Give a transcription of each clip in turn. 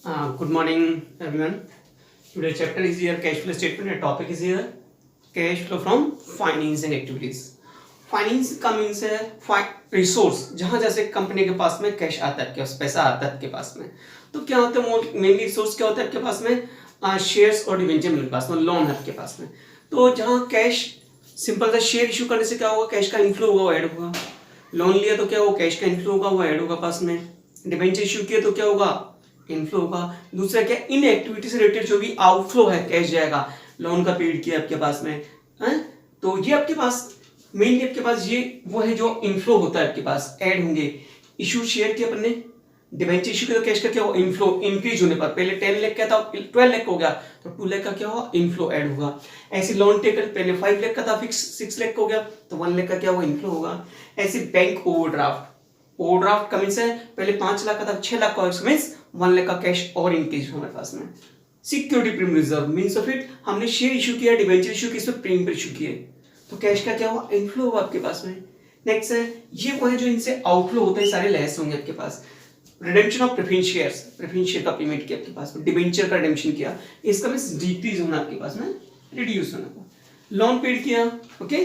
Good morning, everyone. Today's chapter is here cash flow statement. The topic is here cash flow from financing activities. Finance का means है resource, जहां जैसे company के पास में cash आता है, आपके पास पैसा आता है आपके पास में, तो क्या होता है मेनली रिसोर्स क्या होता है आपके पास में शेयर्स और डिवेंचर मेरे पास में, लोन है आपके पास में। तो जहां कैश सिंपल सा शेयर इशू करने से क्या होगा, कैश का इनफ्लो होगा वो ऐड होगा। लोन लिया तो क्या होगा, कैश का इनफ्लो होगा वो ऐड होगा पास में। डिवेंचर इशू किया तो क्या होगा, इनफ्लो होगा। दूसरा क्या, इन एक्टिविटी से रिलेटेड जो भी आउटफ्लो है कैश जाएगा। लोन का पेड किया आपके पास में है, तो ये आपके पास मेनली आपके पास ये वो है जो इनफ्लो होता है आपके पास, ऐड होंगे। इशू शेयर किया अपन ने, डिवेंचर इशू किया तो कैश का क्या होगा, इनफ्लो इंक्रीज होने पर पहले 10 लाख का था 12 लाख हो गया तो 2 लाख का क्या होगा, इनफ्लो ऐड होगा। ऐसे लोन टेकर पहले 5 लाख का था फिक्स 6 लाख हो गया तो 1 लाख का क्या होगा, इनफ्लो होगा। ऐसे बैंक ओवरड्राफ्ट का मीन्स है पहले 5 लाख का था 6 लाख का, मीन्स 1 लाख का कैश और इंक्रीज हमारे पास में। Security premium reserve means of it, हमने शेयर इशू किया, डिवेंचर इशू किया, इसमें प्रीमियम इशू किए तो कैश का क्या हुआ, इनफ्लो हुआ आपके पास में। नेक्स्ट है ये वो है जो इनसे आउटफ्लो होते हैं, सारे लेस होंगे आपके पास। रिडेम्पशन ऑफ प्रेफरेंस शेयर का पेमेंट किया आपके पास में, डिवेंचर का रिडेम्पशन किया, इसका मींस डिक्रीज होना आपके पास में, रिड्यूस होना। लोन पेड किया, ओके,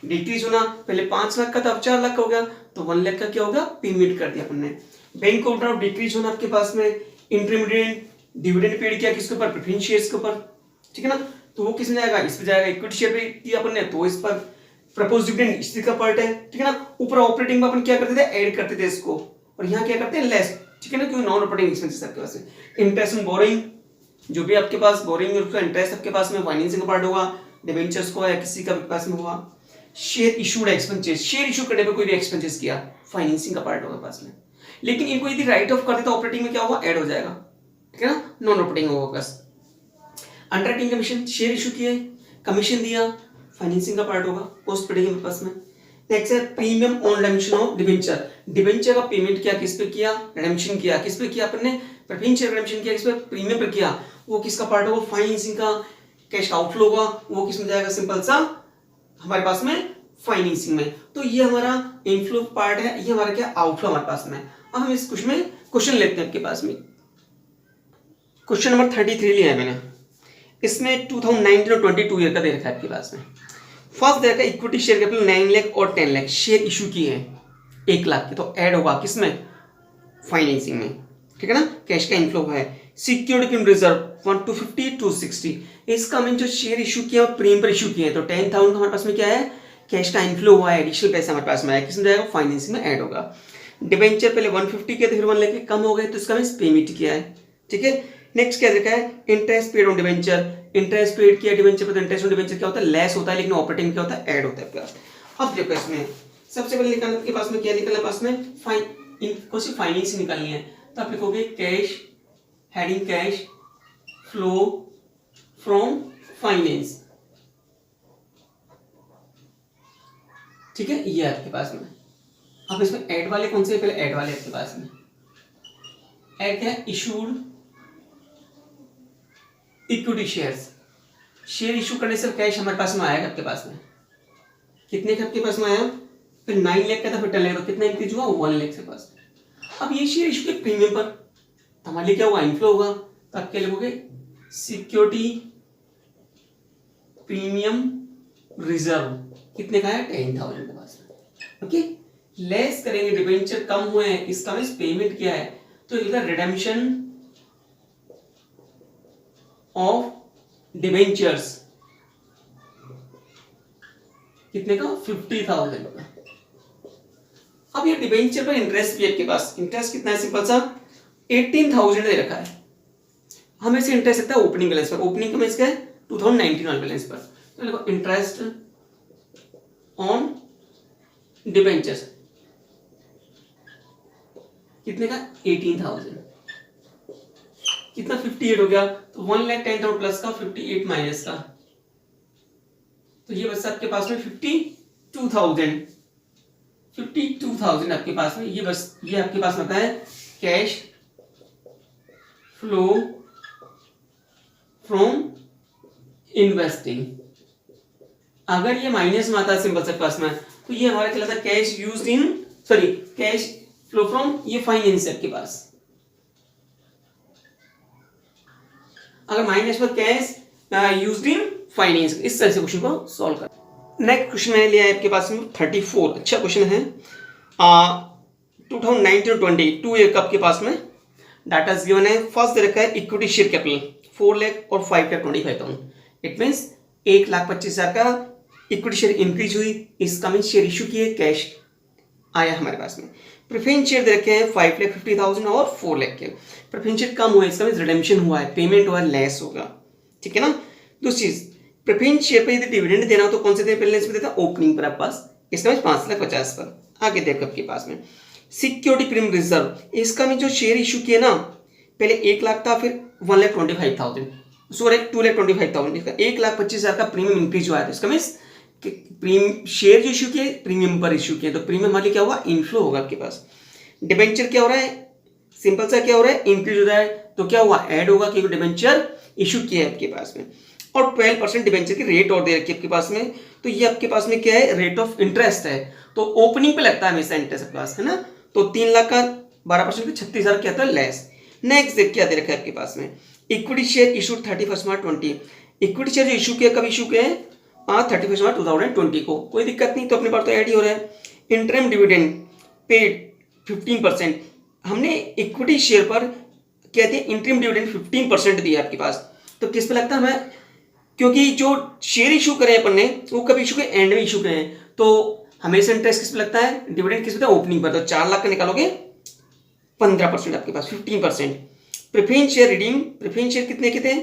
डिक्रीज होना, पहले 5 लाख का था अब 4 लाख का हो गया तो 1 लाख का क्या होगा, पेमेंट कर दिया अपन ने। बैंक ओवरड्राफ्ट डिक्रीज होना आपके पास में। इंटरमीडिएट डिविडेंड पेड किया किसके ऊपर, प्रेफरेंस शेयर्स के ऊपर, ठीक है ना, तो वो किसमें जाएगा, इस पे जाएगा। इक्विटी शेयर पे किया अपन ने तो इस पर प्रपोज डिविडेंड इसी का पार्ट है, ठीक है ना। ऊपर ऑपरेटिंग में अपन क्या करते थे, ऐड करते थे इसको, और यहाँ क्या करते हैं, लेस, ठीक है ना, क्योंकि नॉन ऑपरेटिंग एक्सपेंसेस आपके पास है। इंटरेस्ट ऑन बोरिंग, जो भी आपके पास बोरिंग है उसका इंटरेस्ट आपके पास में फाइनेंसिंग का पार्ट होगा, डिवेंचर्स को या किसी का पास में होगा। Share issued expenses, share issue करने पे कोई भी एक्सपेंसेस किया, फाइनेंसिंग का पार्ट होगा पास में। लेकिन इनको यदि राइट ऑफ कर देता ऑपरेटिंग में क्या होगा, ऐड हो जाएगा, ठीक है ना, नॉन ऑपरेटिंग होगा बस। अंडरटेकिंग कमीशन, शेयर इशू किए, कमीशन दिया, फाइनेंसिंग का पार्ट होगा, पोस्ट पेडिंग के पास में। नेक्स्ट है premium on redemption of debenture, debenture का पेमेंट किया, किस पे किया, रिडेम्पशन किया, किस पे किया अपन ने, प्रेफरेंस शेयर रिडेम्पशन किया, किस पे, प्रीमियम पे किया, वो किसका पार्ट होगा, फाइनेंसिंग का। कैश का आउटफ्लो होगा वो किसमें जाएगा, सिंपल सा हमारे पास में फाइनेंसिंग में। तो ये हमारा इनफ्लो पार्ट है, ये हमारा क्या, आउटफ्लो हमारे पास में। अब हम इस क्वेश्चन लेते हैं आपके पास में। क्वेश्चन नंबर 33 लिया है मैंने, इसमें 2019 और 22 ईयर का दे रखा है आपके पास में। फर्स्ट दे रखा है इक्विटी शेयर कैपिटल 9 लाख और 10 लाख, शेयर इशू किए हैं 1 लाख के, तो ऐड होगा किसमें, फाइनेंसिंग में, ठीक है ना। कैश का इनफ्लो है। सिक्योरिटी रिजर्व 1 to 50 to 60, इसका मीन जो शेयर इशू किया प्रीमियम पर इशू किए हैं तो 10,000 हमारे पास में क्या है, कैश का इनफ्लो हुआ है, एडिशनल पैसा हमारे पास में आया, किसमें जाएगा, फाइनेंसिंग में ऐड होगा। डिवेंचर पहले 150 किया तो फिर 1 लाख कम हो गए तो इसका मीन पेमेंट किया है, ठीक है। नेक्स्ट क्या देखा है, interest paid on debenture, interest paid किया डिवेंचर पर, इंटरेस्ट ऑन डिवेंचर क्या होता है, लेस होता है, लेकिन ऑपरेटिंग क्या होता है, ऐड होता है प्लस। अब देखो इसमें सबसे पहले निकालने के पास में क्या निकलना है, पास में कौन सी फाइनेंस निकालनी है, तो आप लिखोगे cash, heading cash flow from finance, ठीक है, ये आपके पास में। अब इसमें ऐड वाले कौन से, पहले ऐड वाले आपके पास में ऐड क्या है, issued equity shares, share issue करने से कैश हमारे पास में आएगा आपके पास में, कितने का आपके पास में आया, फिर 9 लाख का था फिर 10 लाख, कितना इंक्रीज हुआ, 1 लाख से पास। अब ये शेयर इशू के प्रीमियम पर हमारे लिए क्या होगा, इनफ्लो होगा, तो आप क्या लिखोगे, सिक्योरिटी प्रीमियम रिजर्व, कितने का है, 10,000 के पास में, ओके। लेस करेंगे, डिवेंचर कम हुए हैं, इसका मींस पेमेंट किया है तो इधर रिडेम्पशन ऑफ डिवेंचर्स कितने का, 50,000 का। अब ये डिवेंचर पर इंटरेस्ट भी आपके पास, इंटरेस्ट कितना है, सिंपल सा 18,000 दे रखा है, हमें से इंटरेस्ट लगता है ओपनिंग बैलेंस पर, ओपनिंग का मींस क्या है, 2019 वाले बैलेंस पर, तो देखो इंटरेस्ट ऑन डिवेंचर्स कितने का, 18,000, कितना 58 हो गया, तो 1,10,000 प्लस का 58 माइनस का, तो ये बस आपके पास में 52,000 आपके पास में, ये बस ये आपके पास होता है कैश फ्लो फ्रॉम इन्वेस्टिंग। अगर ये माइनस में आता है सिंपल से पास में, तो ये हमारा कहलाता है cash used in, sorry cash flow from, ये फाइनेंस है आपके पास, अगर माइनस पर कैश यूज्ड इन फाइनेंस, इस तरह से क्वेश्चन को सॉल्व कर। नेक्स्ट क्वेश्चन मैंने लिया है आपके पास में 34, अच्छा क्वेश्चन है। 2019-20 2 ईयर का आपके पास में डाटा गिवन है। फर्स्ट दे रखा है इक्विटी शेयर कैपिटल 4 लाख और 5,25,000। इट मीन्स 1,25,000 का इक्विटी शेयर इंक्रीज हुई, इसका मीन शेयर इशू किए, कैश आया हमारे पास में। प्रेफरेंस शेयर दे रखे हैं 5,50,000 और 4 लाख के। प्रेफरेंस शेयर कम हुआ है, इसका मीन रिडेम्पशन हुआ है, पेमेंट हुआ है, लेस होगा, ठीक है ना। दूसरी चीज, प्रेफरेंस शेयर पे यदि डिविडेंड देना हो तो कौन से दिन पहले इसमें देता है, ओपनिंग पर आपके पास, इसका मीन 5,50,000 पर। आगे देखो आपके पास में सिक्योरिटी प्रीमियम रिजर्व, इसका मीन जो शेयर इशू किए ना, पहले 1 लाख था, फिर 1,25,000, सॉरी 2,25,000, इसका 1,25,000 का प्रीमियम इंक्रीज हुआ है। तो इसका मीन्स प्रीमियम शेयर जो इशू किए प्रीमियम पर इशू किए, तो प्रीमियम हमारे क्या होगा, इनफ्लो होगा आपके पास। डिबेंचर क्या हो रहा है, सिंपल सा क्या हो रहा है, इंक्रीज हो रहा है, तो क्या हुआ, ऐड होगा क्योंकि डिबेंचर इशू किया है आपके पास में। और 12% डिबेंचर की रेट और दे रखी है आपके पास में, तो ये आपके पास में क्या है, रेट ऑफ इंटरेस्ट है, तो ओपनिंग पे लगता है हमेशा इंटरेस्ट आपके पास, है ना। तो 3 लाख का 12% पे 36,000 क्या था, लेस। नेक्स्ट देख क्या दे रखा है आपके पास में, इक्विटी शेयर इशूड 31 मार्च 20। इक्विटी शेयर जो इशू किया, कब इशू किया है, 31 मार्च 2020 को, कोई दिक्कत नहीं, तो अपने पास तो ऐड ही हो रहा है। इंटरम डिविडेंड पेड 15%, हमने इक्विटी शेयर पर कहते हैं इंटरम डिविडेंड 15% दिया आपके पास, तो किस पे लगता है हमें, क्योंकि जो शेयर इशू करे अपन ने वो कभी इशू के एंड में इशू करे हैं, तो हमेशा इंटरेस्ट किस पे लगता है, डिविडेंड किस पे, ओपनिंग पर। तो 4 लाख का निकालोगे 15% आपके पास 15%। Preference share redeem, preference share कितने के थे,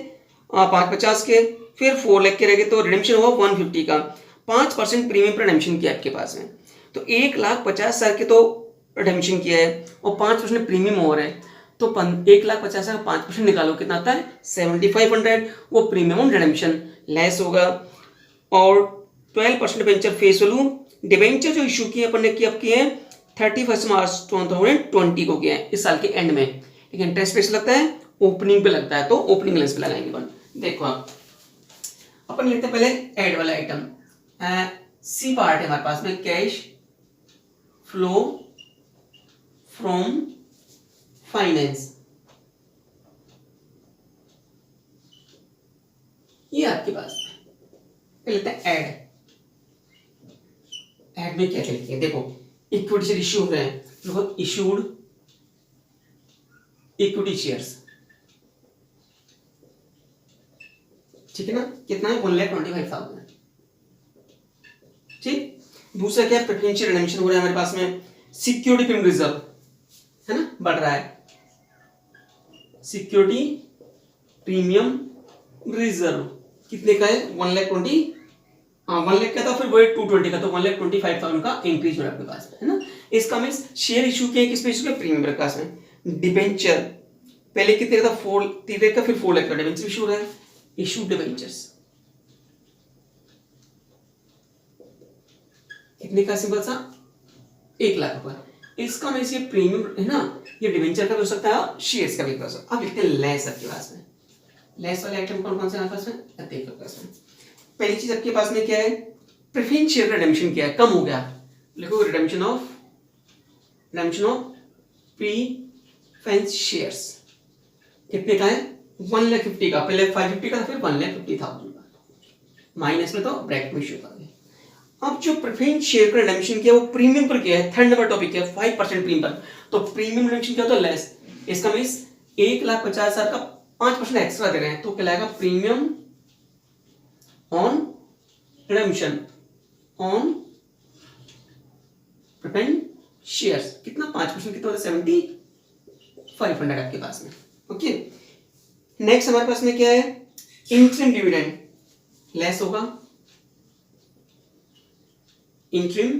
550 के, फिर 4 लाख के रह गए, तो रिडेम्पशन हुआ 150 का, 5% प्रीमियम पर रिडेम्पशन किया आपके पास में, तो 1,50,000 के तो रिडेम्पशन किया है और 5% प्रीमियम हो रहा है, तो 1,50,000 का 5% निकालो कितना आता है, 7,500, वो प्रीमियम ऑन रिडेम्पशन लेस होगा। और 12% डिबेंचर फेस वैल्यू, डिबेंचर जो इशू किए अपन ने किए हैं 31 मार्च 2020 को किया है, इस साल के एंड में, लेकिन इंटरेस्ट पे लगता है, ओपनिंग पे लगता है, तो ओपनिंग बैलेंस पे लगाएंगे अपन। देखो आप अपन लिखते हैं पहले ऐड वाला आइटम, सी पार्ट है हमारे पास में, कैश फ्लो फ्रॉम फाइनेंस, ये आपके पास लिखते हैं ऐड। ऐड में क्या क्या लिखिए, देखो इक्विटी शेयर इश्यू हो रहे हैं, देखो इशूड इक्विटी शेयर्स, ठीक है ना, कितना है, 1,25,000, ठीक। दूसरा क्या, प्रेफरेंशियल रिडेम्पशन हो रहा है हमारे पास में, सिक्योरिटी प्रीमियम रिजर्व है ना, बढ़ रहा है, सिक्योरिटी प्रीमियम रिजर्व कितने का है, 1,20,000, 1 लाख का था, फिर वो 220 का, तो 1,25,000 का इंक्रीज हो रहा है आपके पास, है ना। इसका मीन्स शेयर इशू किया, किस पे इशू किया, प्रीमियम के पास में। डिबेंचर पहले कितने का था, 3 लाख का, फिर 4 लाख का डिबेंचर इशू हो रहा है, इशू डिबेंचर्स कितने का, सिंपल सा 1 लाख का, इसका मीन्स ये प्रीमियम है ना, ये डिबेंचर का भी हो सकता है, शेयर्स का भी हो सकता है। अब लिखते हैं लेस आपके पास में, लेस वाले आइटम कौन कौन से हमारे पास में, देखो पास में पहली चीज आपके पास में क्या है, प्रेफरेंस शेयर रिडेम्पशन क्या है, कम हो गया, लिखो रिडेम्पशन ऑफ प्रीफरेंस शेयर्स कितने का है, 1,50,000 का, पहले 550 का, फिर 1,50,000 का, माइनस में तो ब्रैकेट में शो कर दे। अब जो प्रेफरेंस शेयर का रिडेम्पशन किया वो प्रीमियम पर किया है, थर्ड नंबर टॉपिक है 5% प्रीमियम पर, तो प्रीमियम रिडेम्पशन क्या होता है, लेस, इसका मींस 1,50,000 का 5% एक्स्ट्रा दे रहे हैं, तो कहलाएगा premium on redemption on preference shares, कितना 5% कितना होता है, 7,500 आपके पास में, ओके। नेक्स्ट हमारे पास में क्या है, इंटरिम डिविडेंड लेस होगा, इंटरिम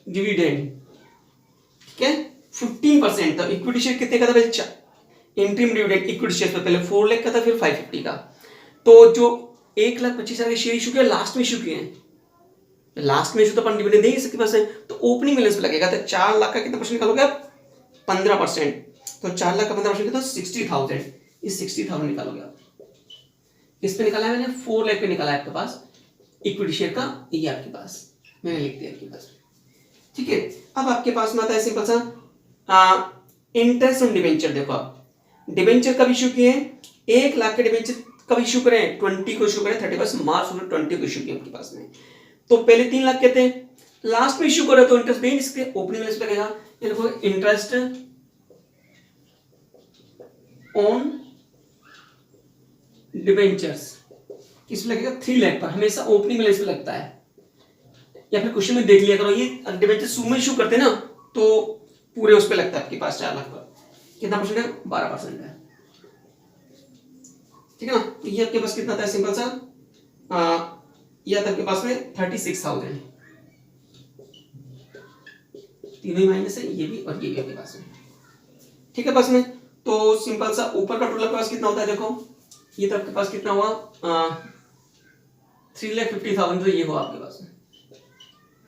डिविडेंड, ठीक है, 15%, तो इक्विटी शेयर कितने का था बच्चा, इंटरिम डिविडेंड इक्विटी शेयर पहले 4 लाख का था, फिर 550 का, तो जो 1,25,000 के शेयर इशू किया, लास्ट में इशू किए हैं, लास्ट में इशू तो अपन डिविडेंड दे ही सकते पास है, तो ओपनिंग बैलेंस पे लगेगा, तो 4 लाख का कितना परसेंट निकालोगे आप, 15%, तो 4 लाख का 15% कितना, 60,000, इस 60,000 निकालोगे आप, किस पे निकाला है मैंने, 4 लाख पे निकाला है आपके पास इक्विटी शेयर का, ये आपके पास मैंने लिख दिया आपके पास, ठीक है। अब आपके पास में आता है सिंपल सा इंटरेस्ट ऑन डिबेंचर, देखो आप डिबेंचर कब इशू किए हैं, 1 लाख के डिबेंचर कब इशू करें, 20 को इशू करें, 31 मार्च 2020 को इशू किया आपके पास में। तो पहले 3 लाख कहते हैं, लास्ट में इशू करें तो इंटरेस्ट पेड इसके ओपनिंग बैलेंस लगेगा, ये देखो इंटरेस्ट ऑन डिबेंचर्स किस लगेगा 3 लाख पर, हमेशा ओपनिंग बैलेंस पे लगता है। या फिर क्वेश्चन में देख लिया करो, ये डिबेंचर शुरू में इशू करते हैं ना तो पूरे उस पे लगता है आपके पास 4 लाख पर। कितना परसेंट है, 12% है, ठीक है ना। तो ये आपके पास कितना था, सिंपल सा ये आता आपके पास में 36,000, तीनों ही माइनस है, ये भी और ये भी आपके पास में, ठीक है पास में। तो सिंपल सा ऊपर का टोटल आपके पास कितना होता है, देखो ये तो आपके पास कितना हुआ 3,50,000, तो ये हुआ आपके पास में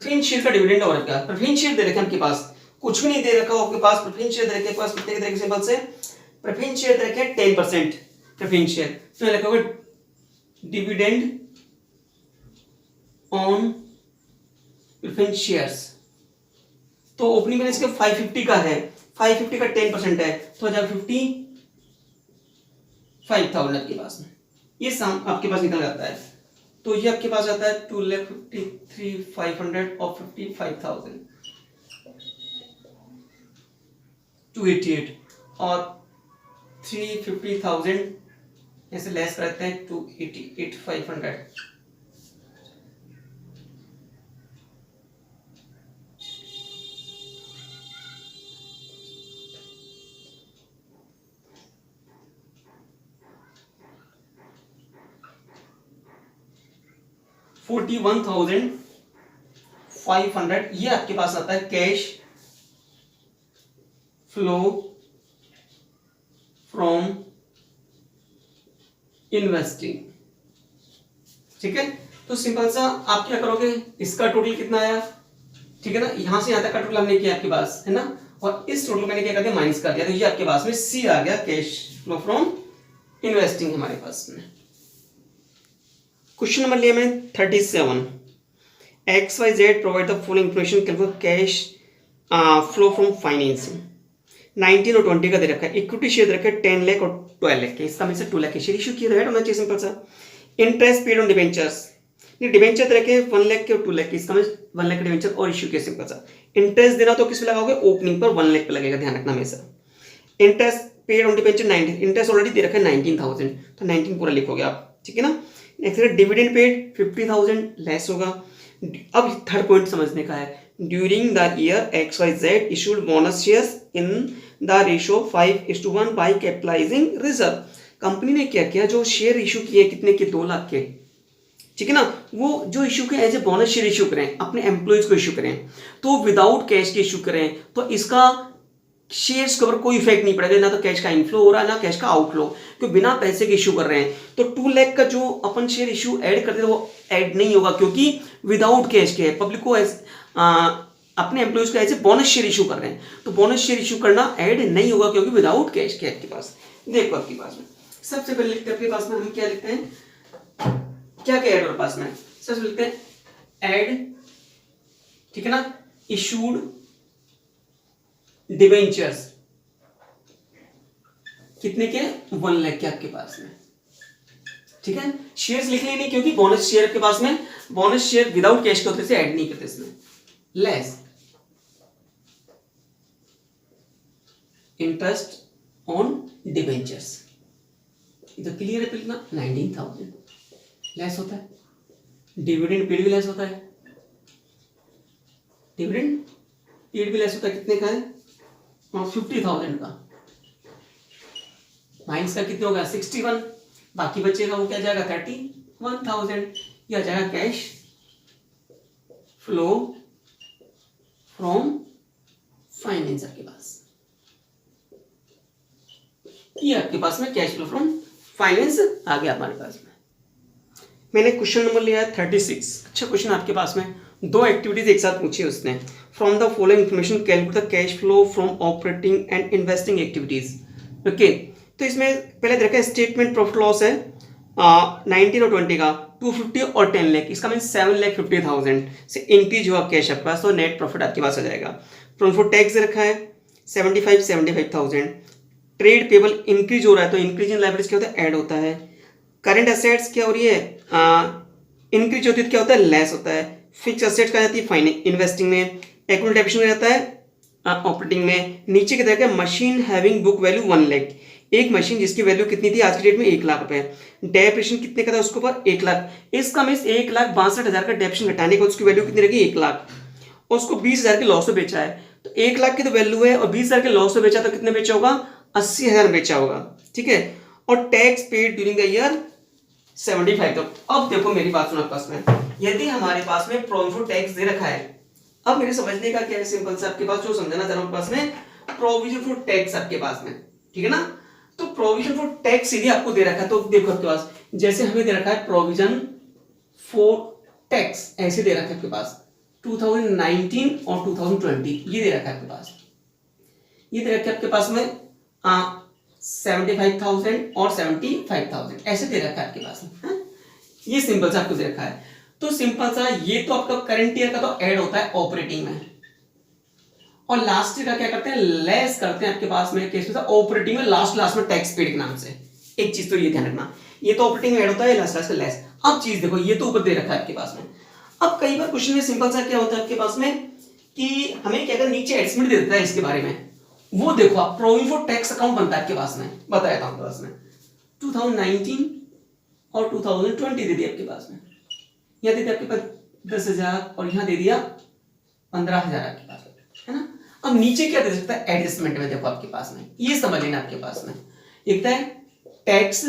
प्रेफरेंस शेयर का डिविडेंड और क्या, प्रेफरेंस शेयर दे रखे आपके पास, कुछ भी नहीं दे रखा आपके पास, प्रेफरेंस शेयर दे रखे आपके पास कितने के तरीके सिंपल से, प्रेफरेंस शेयर दे रखे 10% प्रेफरेंस शेयर, तो लिखा होगा डिविडेंड ऑन प्रेफरेंस शेयर्स। तो ओपनिंग बैलेंस के 550 का है, 550 का 10% है, तो 55,000 आपके पास में, ये सम आपके पास निकल जाता है। तो ये आपके पास आता है 2,53,500 और 55,000 288 और 350,000 ऐसे लेस करते हैं 288,500। $41,500 ये आपके पास आता है कैश फ्लो फ्रॉम इन्वेस्टिंग, ठीक है। तो सिंपल सा आप क्या करोगे, इसका टोटल कितना आया, ठीक है ना, यहां से यहां तक का टोटल हमने किया आपके पास है ना, और इस टोटल मैंने क्या कर दिया माइनस कर दिया, तो ये आपके पास में सी आ गया, कैश फ्लो फ्रॉम इन्वेस्टिंग हमारे पास में। क्वेश्चन नंबर लिया मैंने 37, XYZ provide the following information calculate cash flow from financing. 19 और 20 का दे रखा है, इक्विटी शेयर दे रखा है 10 लाख और 12 लाख के, इसका में से 2 लाख के शेयर इशू किया रहेगा, होना चाहिए सिंपल सा। इंटरेस्ट पेड ऑन डिबेंचर्स, ये डिबेंचर दे रखे हैं 1 लाख के और 2 लाख के, इसका में 1 लाख के डिबेंचर और इशू किया सिंपल सा। इंटरेस्ट देना तो किस पे लगाओगे, ओपनिंग पर 1 लाख पे लगेगा, ध्यान रखना हमेशा। Interest paid on debenture 19, interest already दे रखा है 19,000, तो 19 पूरा लिखोगे आप, ठीक है ना। नेक्स्ट डिविडेंड पेड 50,000 लेस होगा। अब थर्ड पॉइंट समझने का है, during the year XYZ issued bonus shares in the ratio 5:1 by capitalizing reserve. Company ने क्या किया, जो शेयर इशू किए कितने के, 2 लाख के, ठीक है ना, वो जो इशू के as a bonus share issue करें, अपने एम्प्लॉइज को इशू करें, तो विदाउट कैश के इशू करें, तो इसका शेयर्स के ऊपर कोई इफेक्ट नहीं पड़ेगा, ना तो कैश का इनफ्लो हो रहा है ना कैश का आउटफ्लो, क्योंकि बिना पैसे के इशू कर रहे हैं। तो 2 लाख का जो अपन शेयर इशू ऐड करते थे वो ऐड नहीं होगा, क्योंकि विदाउट कैश के है, पब्लिक को अपने एम्प्लॉइज को ऐसे बोनस शेयर इशू कर रहे हैं, तो बोनस शेयर इशू करना ऐड नहीं होगा, क्योंकि विदाउट कैश के आपके पास। देखो आपके पास में सबसे पहले लिखते हैं, आपके पास में हम क्या लिखते हैं, क्या क्या ऐड और पास में, सबसे लिखते हैं ऐड, ठीक है ना, इशूड डिबेंचर्स कितने के, 1 लाख के आपके पास में, ठीक है। शेयर्स लिख लेने, क्योंकि बोनस शेयर के पास में, बोनस शेयर विदाउट कैश के होते से ऐड नहीं करते इसमें। लेस इंटरेस्ट ऑन डिबेंचर्स, इधर क्लियर है, लिखना 19,000 लेस होता है, डिविडेंड पेड भी लेस होता है, डिविडेंड पेड भी लेस होता है, कितने का है 50,000 का, माइनस का कितने होगा 61, बाकी बचेगा वो क्या जाएगा 31,000, यह जाएगा कैश फ्लो फ्रॉम फाइनेंस आपके पास, ये आपके पास में कैश फ्लो फ्रॉम फाइनेंस आ गया हमारे पास में। मैंने क्वेश्चन नंबर लिया है 36, अच्छा क्वेश्चन आपके पास में, 2 एक्टिविटीज एक साथ पूछी उसने। From the following information calculate the cash flow from operating and investing activities, okay. तो इसमें पहले देखा स्टेटमेंट प्रॉफिट लॉस है 19 और 20 का 250 और 10 लाख, इसका मीन 7,50,000 से इंक्रीज हुआ कैश आपके पास, तो नेट प्रॉफिट आपके पास आ जाएगा। प्रॉफिट टैक्स रखा है 75,000, ट्रेड पेबल इंक्रीज हो रहा है तो इंक्रीज इन लाइबिलिटीज क्या होता है, ऐड होता है। करंट एसेट्स क्या हो रही है, इंक्रीज होती है तो क्या होता है, लेस होता है। फिक्स एसेट्स कहाँ जाती है, फाइनेंस इन्वेस्टिंग में। एक्यूमुलेटेड डेप्रिसिएशन में जाता है ऑपरेटिंग में। नीचे की तरह machine having book value 1 lakh, एक मशीन जिसकी वैल्यू कितनी थी आज की डेट में 1 लाख रुपए। डेप्रिसिएशन कितने का था उसके ऊपर, 1 लाख। इसका मीन्स 1,62,000 का डेप्रिसिएशन घटाने का उसकी वैल्यू कितनी रहेगी, 1 लाख। उसको 20,000 के लॉस में बेचा है तो 1 लाख की तो वैल्यू है और 20,000 के लॉस में बेचा तो कितने बेचा होगा, 80,000 बेचा होगा, ठीक है। और tax paid during the year 75। अब देखो मेरी बात सुनो पास में, यदि हमारे पास में प्रोविजन फॉर टैक्स दे रखा है, अब मेरे समझने का क्या है, सिंपल सा आपके पास जो समझाना चाह रहा हूं पास में, प्रोविजन फॉर टैक्स आपके पास में, ठीक है ना। तो प्रोविजन फॉर टैक्स सीधे आपको दे रखा है, तो देखो आपके पास जैसे हमें दे रखा है प्रोविजन फॉर टैक्स, ऐसे दे रखा है आपके पास 2019 और 2020, ये दे रखा है आपके पास, ये दे रखा है आपके पास में 75,000 और 75,000 ऐसे दे रखा है आपके पास में, ये सिंपल सा आपको दे रखा है। तो सिंपल सा ये तो आपका करंट ईयर का तो ऐड होता है ऑपरेटिंग में, और लास्ट ईयर का क्या करते हैं, लेस करते हैं आपके पास में केस में ऑपरेटिंग में लास्ट में टैक्स पेड के नाम से। एक चीज तो ये ध्यान रखना, ये तो ऑपरेटिंग में ऐड होता है, लास्ट में लेस। अब चीज देखो, ये तो ऊपर दे रखा है आपके पास में। अब कई बार क्वेश्चन में सिंपल सा क्या होता है आपके पास में कि हमें क्या, अगर नीचे एस्टिमेट दे देता है इसके बारे में, वो देखो आप प्रोविजन फॉर टैक्स अकाउंट बनता है आपके पास में, बताया था आपके पास में 2019 और 2020 दे दिया आपके पास में, यहाँ दे दिया आपके पास 10,000 और यहाँ दे दिया 15,000 आपके पास है ना। अब नीचे क्या दे सकता है, एडजस्टमेंट में देखो आपके पास में, ये समझ लेना आपके पास में, एक है tax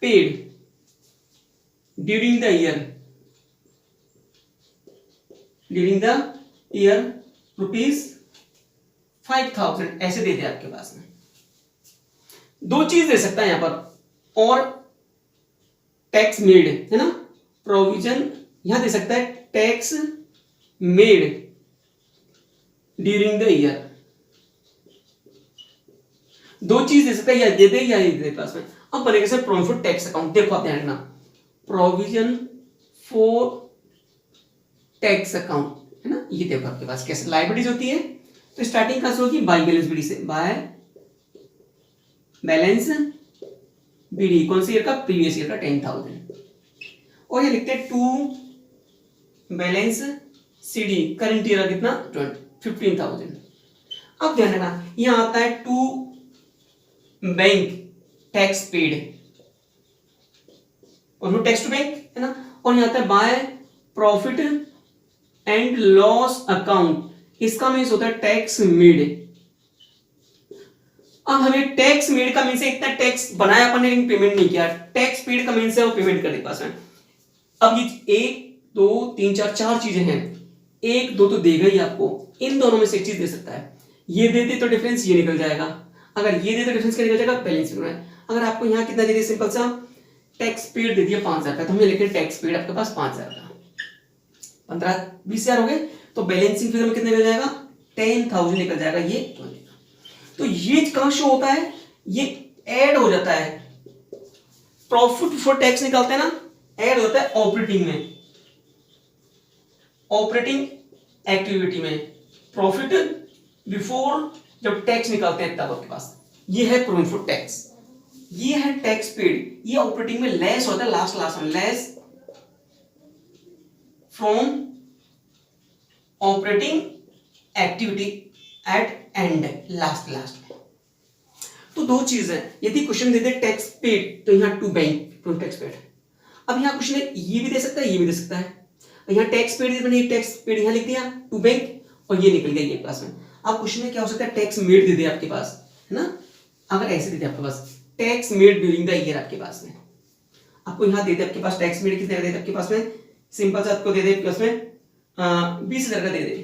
paid during the year ₹5,000 ऐसे दे दिया आपके पास में। दो चीज दे सकता है यहां पर, और टैक्स मेड है ना, प्रोविजन यहां दे सकता है tax made during the year, दो चीज दे सकता है, या दे दे या ये दे पास में। अब बनेगा sir provision for tax account, देखो आप ध्यान रखना, प्रोविजन फॉर टैक्स अकाउंट है ना, ये देखो आपके पास कैसे लायबिलिटीज होती है। तो स्टार्टिंग कहां से होगी, बाय बैलेंस बीडी से, बाय बैलेंस बीडी कौन सी ईयर का, प्रीवियस ईयर का 10,000, और ये लिखते हैं to balance CD current year कितना 15,000। अब ध्यान रखना, यहां आता है टू बैंक टैक्स पेड और टैक्स टू बैंक है ना, और यहां आता है by profit and loss account, इसका मीन्स होता है टैक्स मेड। अब हमें टैक्स मेड का मीन्स इतना टैक्स बनाया अपन ने पेमेंट नहीं किया, टैक्स पेड का मीन्स है वो पेमेंट करने के पास में। अब ये 1 2 3 4 चार चीजें हैं, 1 2 तो देगा ही आपको, इन दोनों में से एक चीज दे सकता है, ये दे दे तो डिफरेंस ये निकल जाएगा, अगर ये दे तो डिफरेंस क्या निकल जाएगा, बैलेंस निकल जाएगा। अगर आपको यहाँ कितना दे दिया, सिंपल सा टैक्स पेड दे दिया 5,000 का, तो हमने लिखे टैक्स पेड आपके पास 5,000 का, 15-20,000 हो गए, तो बैलेंसिंग फिगर में कितने निकल जाएगा, 10,000 निकल जाएगा, ये तो ये कहां शो होता है, ये ऐड हो जाता है, प्रॉफिट बिफोर टैक्स निकालते हैं ना, ऐड होता है ऑपरेटिंग में, ऑपरेटिंग एक्टिविटी में, प्रॉफिट बिफोर जब टैक्स निकालते हैं तब आपके पास ये है प्रोविजन फॉर टैक्स, ये है टैक्स पेड, ये ऑपरेटिंग में लेस होता है, लास्ट में less from operating activity at end, last में। तो दो चीज है, यदि क्वेश्चन दे दे टैक्स पेड तो यहां टू बैंक टैक्स पेड, अब यहां क्वेश्चन ये भी दे सकता है, ये भी दे सकता है, यहां टैक्स पेड मैंने टैक्स पेड यहां लिख दिया टू बैंक और ये निकल गया ये क्लास में। अब क्वेश्चन में क्या हो सकता है, टैक्स मेड दे दे आपके पास है ना, अगर ऐसे दे दे आपके पास tax made during the year आपके पास में, आपको यहां दे दे आपके पास टैक्स मेड कितने का दे दे आपके पास में, सिंपल सा आपको दे दे प्लस में 20,000 का दे दे,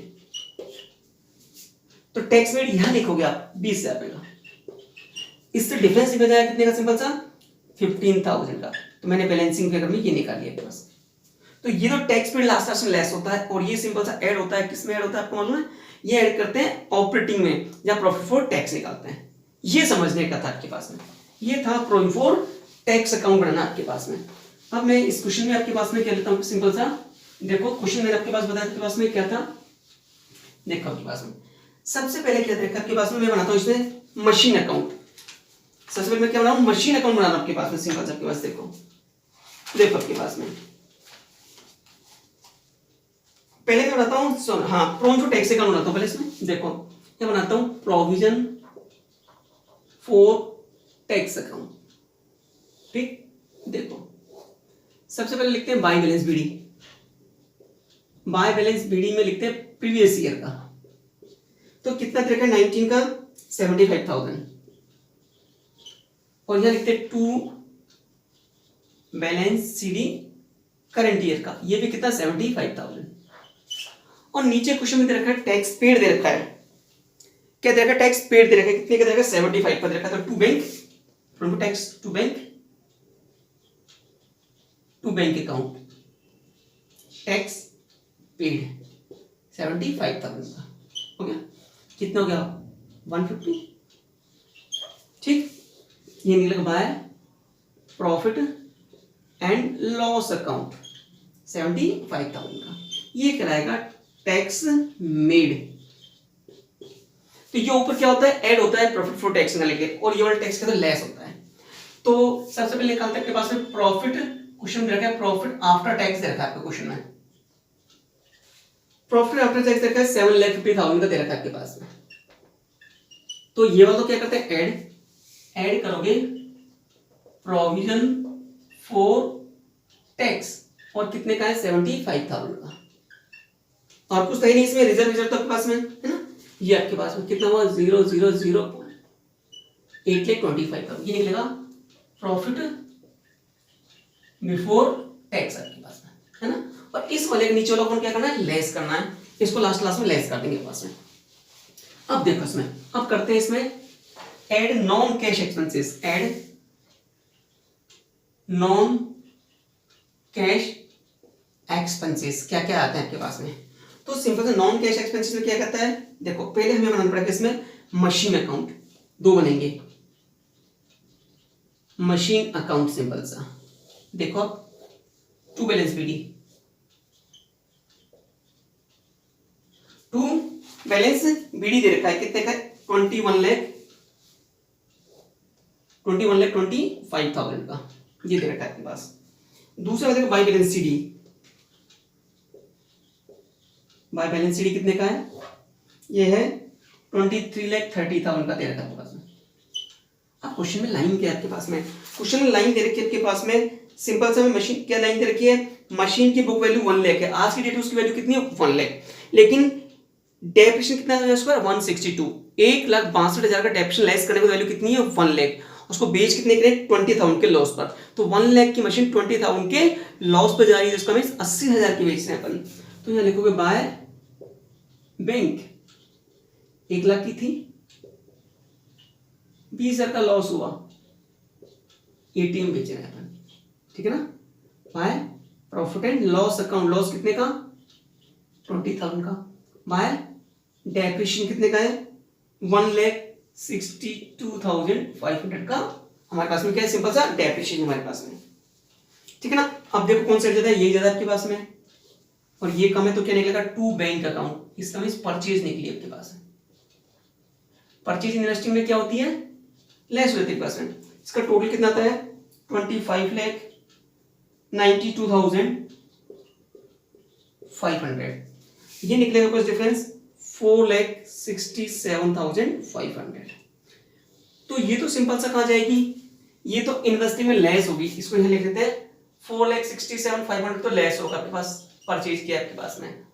तो टैक्स मेड यहां लिखोगे आप 20,000 का, इससे डिफरेंस निकल जाएगा कितने का, सिंपल सा 15,000 का, तो मैंने बैलेंसिंग फिगर में ये निकाल लिया बस। तो ये तो टैक्स पेड लास्ट में लेस होता है, और ये सिंपल सा ऐड होता है, किसमें ऐड होता है आपको मालूम है, ये ऐड करते हैं ऑपरेटिंग में जहां प्रॉफिट फॉर टैक्स निकालते हैं, ये समझने का था आपके पास में, ये था प्रोविजन फॉर टैक्स अकाउंट बनाना आपके पास में। अब मैं इस क्वेश्चन में आपके पास में क्या लेता हूं, सिंपल सा देखो क्वेश्चन मैंने आपके पास बताया, आपके पास में क्या था, देखो आपके पास में सबसे पहले क्या देखा आपके पास में, मैं बनाता हूं इसमें मशीन अकाउंट। सबसे पहले मैं क्या बना रहा हूं, मशीन अकाउंट बना रहा हूं आपके पास में, सिंपल सबके पास देखो आपके पास में पहले मैं बनाता हूं, हाँ प्रोविजन फॉर टैक्स अकाउंट बनाता हूं। पहले इसमें देखो क्या बनाता हूं, प्रोविजन फॉर टैक्स अकाउंट। ठीक, देखो सबसे पहले लिखते हैं by balance BD. By balance BD में लिखते हैं प्रीवियस ईयर का, तो कितना दे रखा है 19 का 75,000, और यहां लिखते हैं to balance CD current year का, ये भी कितना 75,000। और नीचे क्वेश्चन में दे रखा है टैक्स पेड दे रखा है, क्या दे रखा है, टैक्स पेड दे रखा है, कितने का दे रखा है 75 का दे रखा है। तो to bank from tax to bank account tax paid 75,000 का हो गया। कितना हो गया 150। ठीक, ये निकलेगा bye profit and loss account 75,000 का, ये कराएगा टैक्स मेड। तो ये ऊपर क्या होता है, ऐड होता है प्रॉफिट फॉर टैक्स ना लेके, और ये वाला टैक्स का तो लेस होता है। तो सबसे पहले निकालते हैं आपके पास में प्रॉफिट, क्वेश्चन में रखा है प्रॉफिट आफ्टर टैक्स दे रखा है आपके क्वेश्चन में, प्रॉफिट आफ्टर टैक्स दे रखा है 7,50,000 का दे रखा है आपके पास में। तो ये वाला तो क्या करते हैं, ऐड करोगे प्रोविजन फॉर टैक्स, और कितने का है 75,000 का, और कुछ नहीं इसमें, रिजर्व तो आपके पास में है ना, ये आपके पास में कितना हुआ 0,008,25,000, ये निकलेगा प्रॉफिट बिफोर टैक्स आपके पास में है ना। और इस वाले नीचे वाला कौन क्या करना है, लेस करना है, इसको लास्ट में लेस कर देंगे पास में। अब देखो इसमें, अब करते हैं इसमें add non cash expenses, add non cash expenses, क्या क्या आता है आपके पास में। तो सिंपल से नॉन कैश एक्सपेंसेस में क्या कहता है, देखो पहले हमें बनाना पड़ेगा इसमें मशीन अकाउंट, दो बनेंगे मशीन अकाउंट सिंपल सा। देखो to balance BD, to balance BD दे रखा है, कितने का 21,25,000 का, ये दे रखा है आपके पास। दूसरा देखो by balance CD, by balance CD कितने का है, ये है 23,30,000 का दे रखा है आपके पास में। अब क्वेश्चन में लाइन क्या है आपके पास में, क्वेश्चन में लाइन दे रखी है आपके पास में, सिंपल सा मशीन क्या लाइन दे रखी है, मशीन की बुक वैल्यू 1 लाख है, आज की डेट में उसकी वैल्यू कितनी है 1 लाख, लेकिन डेप्रिसिएशन कितना है उसका 162, 1,62,000 का डेप्रिसिएशन लेस करने की वैल्यू कितनी है 1 लाख, उसको बेच कितने के 20,000 के लॉस पर। तो 1 लाख की मशीन 20,000 के लॉस पर जा रही है, उसका मींस 80,000 की बेच रहे हैं अपन। तो यहाँ लिखोगे बाय बैंक 1 लाख की थी, 20,000 का लॉस हुआ, एटीएम बेच रहे हैं अपन, ठीक है ना। Bye profit and loss account, loss कितने का 20,000 का, बाय डेप्रिसिएशन कितने का है 1,62,500 का हमारे पास में, क्या है सिंपल सा डेप्रिसिएशन हमारे पास में, ठीक है ना। अब देखो कौन सा ज्यादा है, यही ज्यादा आपके पास में, और ये कम है, तो क्या निकलेगा टू बैंक अकाउंट, इसका मींस परचेज निकली आपके पास है। परचेज इन्वेस्टिंग में क्या होती है, लेस होती है परसेंट। इसका टोटल कितना आता है 25,92,500, ये निकलेगा कुछ डिफरेंस 4,67,500। तो ये तो सिंपल सा कहा जाएगी, ये तो इन्वेस्टिंग में लेस होगी, इसको यहां लिख देते हैं 4,67,500 तो लेस होगा आपके पास, परचेज किया आपके पास में,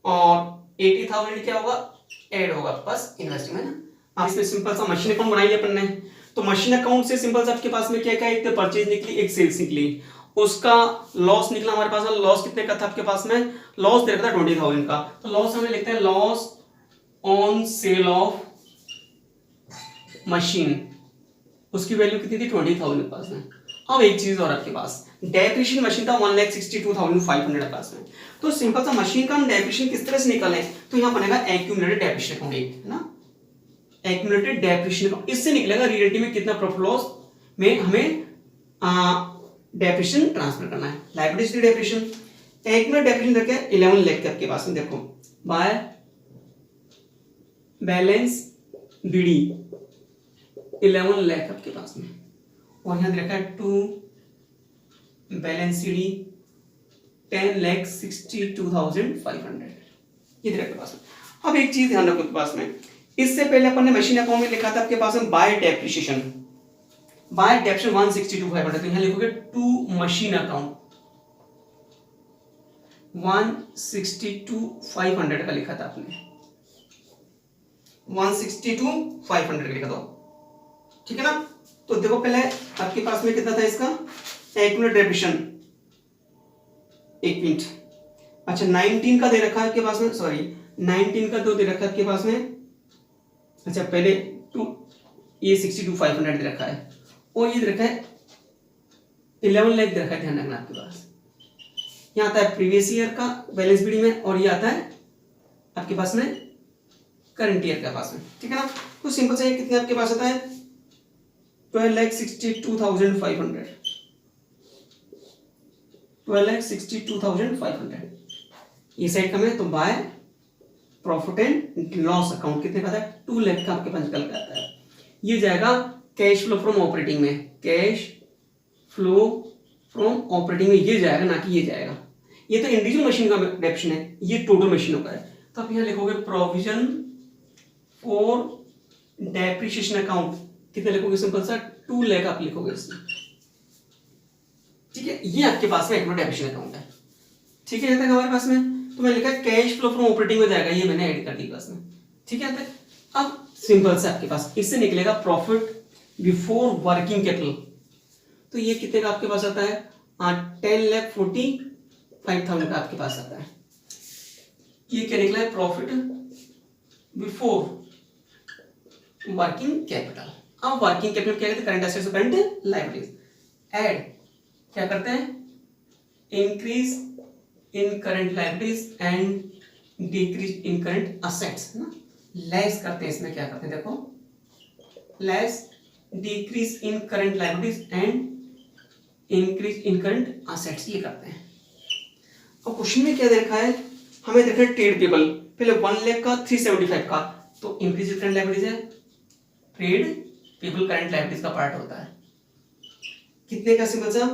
और 80,000 क्या होगा ऐड होगा आपके पास इन्वेस्टिंग में ना। आप इसमें सिंपल सा मशीन अकाउंट बनाई अपन ने, तो मशीन अकाउंट से सिंपल सा आपके पास में क्या क्या, एक तो परचेज निकली, एक सेल्स निकली, उसका लॉस निकला हमारे पास, लॉस कितने का था आपके पास में, लॉस दे रखा था 20,000 का, तो लॉस हमें लिखते हैं loss on sale of machine, उसकी वैल्यू कितनी थी 20,000 के पास में। अब एक चीज और आपके पास, डेप्रिसिएशन मशीन था 1,62,500 पास में, तो सिंपल सा मशीन का हम डेप्रिसिएशन किस तरह से निकालें, तो यहाँ बनेगा एक्यूमुलेटेड डेप्रिसिएशन अकाउंट, है ना, एक्यूमुलेटेड डेप्रिसिएशन अकाउंट, इससे निकलेगा रियलिटी में कितना प्रॉफिट लॉस में हमें डेप्रिसिएशन ट्रांसफर करना है, लायबिलिटी डेप्रिसिएशन। एक्यूमुलेटेड डेप्रिसिएशन रखे 11 लाख के आपके पास में, देखो बाय बैलेंस बीडी 11 लाख आपके पास में, और यहाँ दे रखा है टू बैलेंस CD 10,62,500, ये दे रखा है पास में। अब एक चीज ध्यान रखो पास में, इससे पहले अपन ने मशीन अकाउंट में लिखा था आपके पास में बाय डेप्रिसिएशन 162,500, तो यहाँ लिखोगे टू मशीन अकाउंट 162,500 का लिखा था आपने, 162,500 का लिखा था, ठीक है ना। तो देखो पहले आपके पास में कितना था इसका, एक मिनट डेप्रिसिएशन, एक मिनट, अच्छा 19 का दे रखा है आपके पास में, सॉरी 19 का तो दे रखा है आपके पास में, अच्छा पहले टू, ये 62,500 दे रखा है, और ये दे रखा है 11 लाख दे रखा है, ध्यान रखना आपके पास। यहाँ आता है प्रीवियस ईयर का बैलेंस बीडी में, और ये आता है आपके पास में करंट ईयर के पास में, ठीक है ना। तो सिंपल से कितने आपके पास आता है 12,62,500, 12,62,500, ये साइड कम है, तो bye profit and loss account कितने का था, 2 लाख का आपके पास निकल के आता है। ये जाएगा कैश फ्लो फ्रॉम ऑपरेटिंग में, कैश फ्लो फ्रॉम ऑपरेटिंग में ये जाएगा, ना कि ये जाएगा। ये तो इंडिविजुअल मशीन का डेप्शन है, ये टोटल मशीनों का है। तो आप यहाँ लिखोगे प्रोविजन फॉर डेप्रिसिएशन अकाउंट, कितने लिखोगे, सिंपल सा 2 लाख आप लिखोगे इसमें, ठीक है। ये आपके पास में एक डेप्रिसिएशन अकाउंट है, ठीक है। हमारे पास में तो मैं लिखा कैश फ्लो फ्रॉम ऑपरेटिंग में जाएगा, ये मैंने ऐड कर दी पास में, ठीक है। अब सिंपल से आपके पास इससे निकलेगा प्रॉफिट बिफोर वर्किंग कैपिटल, तो ये कितने का आपके पास आता है, 10,45,000 का आपके पास आता है। ये क्या निकला है, प्रॉफिट बिफोर वर्किंग कैपिटल। अब वर्किंग कैपिटल क्या कहते हैं, करंट एसेट्स और करंट लायबिलिटीज, ऐड क्या करते हैं, increase in current liabilities and decrease in current assets, है ना। लेस करते हैं, इसमें क्या करते हैं देखो, less decrease in current liabilities and increase in current assets, ये करते हैं। अब क्वेश्चन में क्या देखा है, हमें देखा है ट्रेड पेबल, पहले 1 लाख का 375 का, तो इंक्रीज इन करंट लायबिलिटीज है, ट्रेड पेबल करंट लायबिलिटीज का पार्ट होता है, कितने का, सिंपल सा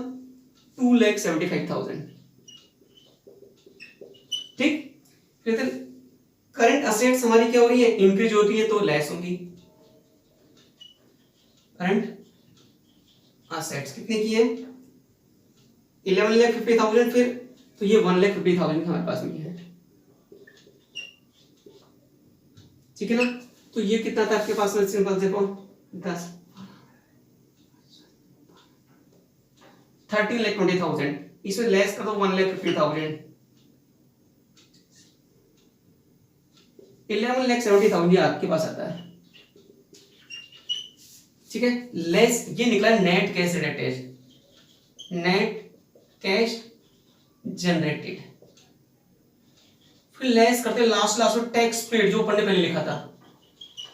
2,75,000, ठीक। फिर करंट असेट्स हमारी क्या हो रही है, इंक्रीज होती है, तो लेस होगी। करंट असेट्स कितने की है, 11,50,000, फिर तो ये 1,50,000 हमारे पास में है, ठीक है ना। तो ये कितना था आपके पास में, सिंपल देखो 10, 13,20,000, इसमें लेस कर दो 1,50,000, 11,70,000 ये आपके पास आता है, ठीक है। लेस ये निकला net cash generated, net cash generated, फिर लेस करते लास्ट में टैक्स पेड, जो अपन ने पहले लिखा था,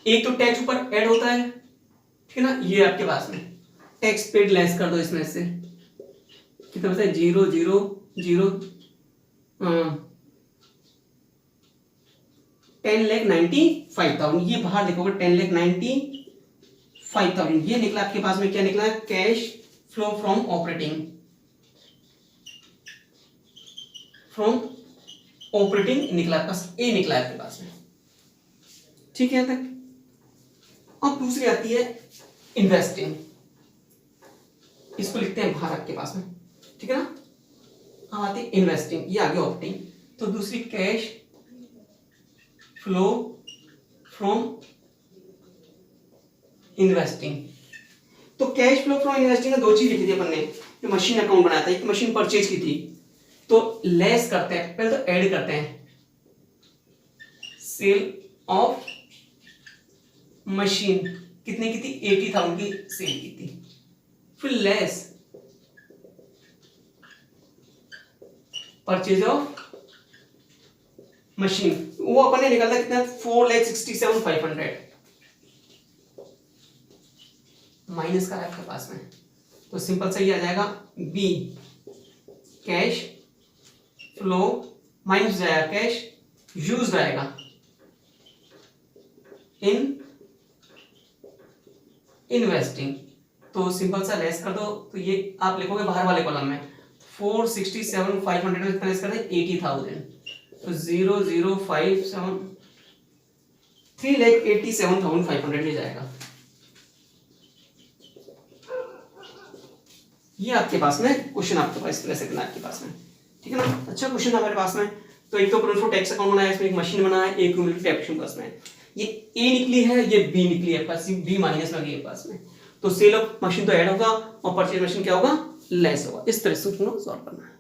एक तो टैक्स ऊपर ऐड होता है, ठीक है ना। ये आपके पास में टैक्स पेड लेस कर दो, इसमें से कितना बचता है, 10,95,000, ये बाहर लिखोगे 10,95,000, ये निकला आपके पास में, क्या निकला है, cash flow from operating, from operating निकला आपके पास, ए निकला आपके पास में, ठीक है तक। अब दूसरी आती है इन्वेस्टिंग, इसको लिखते हैं बाहर आपके पास में, ठीक है ना। अब आती है इन्वेस्टिंग, ये आगे ऑपरेटिंग, तो दूसरी कैश फ्लो फ्रॉम इन्वेस्टिंग। तो कैश फ्लो फ्रॉम इन्वेस्टिंग में दो चीज लिखी थी अपन ने, जो मशीन अकाउंट बनाया था, एक मशीन परचेज की थी, तो लेस करते हैं, पहले तो ऐड करते हैं, सेल ऑफ मशीन कितने की थी, 80,000 की सेल की थी, फिर लेस परचेज ऑफ मशीन, वो अपन ने निकाला कितना, 4,67,500, माइनस का आपके पास में, तो सिंपल सही आ जाएगा बी, कैश फ्लो माइनस जाएगा, कैश यूज आएगा इन इन्वेस्टिंग, तो सिंपल सा लेस कर दो, तो ये आप लिखोगे बाहर वाले कॉलम में 467,500 में कितना लेस कर दें 80,000, तो 0057 3,87,500 ले जाएगा। ये आपके पास में क्वेश्चन आपके पास सेकंड आपके पास में, ठीक है ना। अच्छा क्वेश्चन हमारे पास में, तो एक तो प्रूफ ऑफ टैक्स अकाउंट बनाया, इसमें एक मशीन बनाया, एक क्यूमुलेटिव टैक्सेशन पास में, ये ए निकली है, ये बी निकली है, पास बी माइनस में गई है पास में, तो सेल ऑफ मशीन तो ऐड होगा और परचेज मशीन क्या होगा लेस होगा। इस तरह से सॉल्व करना है।